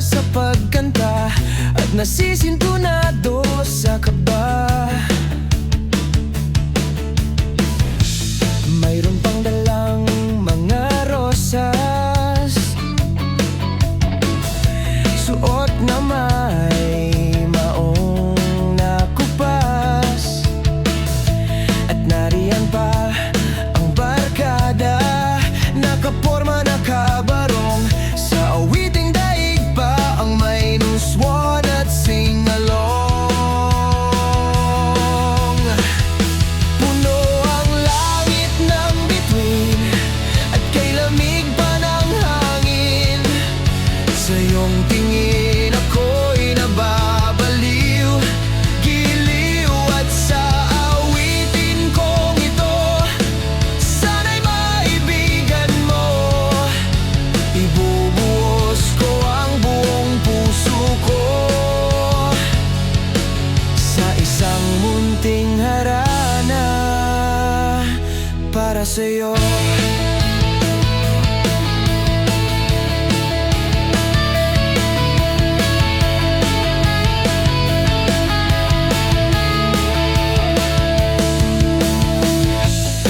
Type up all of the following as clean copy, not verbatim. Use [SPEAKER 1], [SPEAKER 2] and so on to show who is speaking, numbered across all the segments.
[SPEAKER 1] sa pagkanta at nasisintunado sa kaba. Mayroon pang dalang mga rosas, suot na may maong nakupas, at nariyan pa ang barkada, nakaporma, nakabarong, sa awiting daig pa ang may nuswan at singalong. Puno ang langit ng bituin at kay lamig pa ng hangin. Sa iyong tingin ako'y nababaliw, giliw, at sa awitin kong ito sana'y maibigan mo. Ibubuhos ko ang buong puso ko sa isang munting harana para sa'yo.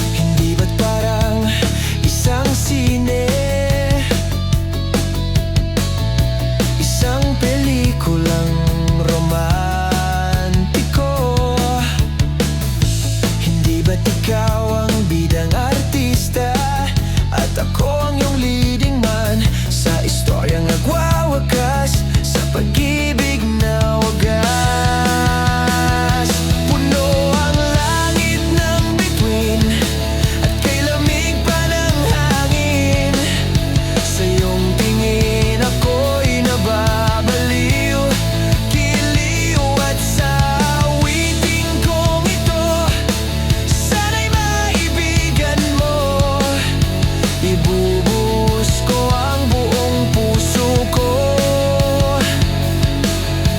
[SPEAKER 1] Hindi ba't parang isang sine, isang pelikulang romantiko? Hindi ba't ikaw ang bidang artista at ako ang iyong leading man sa istoryang nagwawakas sa pag-ibig na wagas? Puno ang langit ng bituin at kay lamig pa ng hangin. Sa iyong tingin ako'y nababaliw, giliw, at sa awiting kong ito sana'y maibigan mo. Ibubuhos ko ang buong puso ko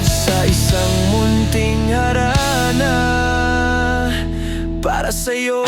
[SPEAKER 1] sa isang munting harana para sa'yo.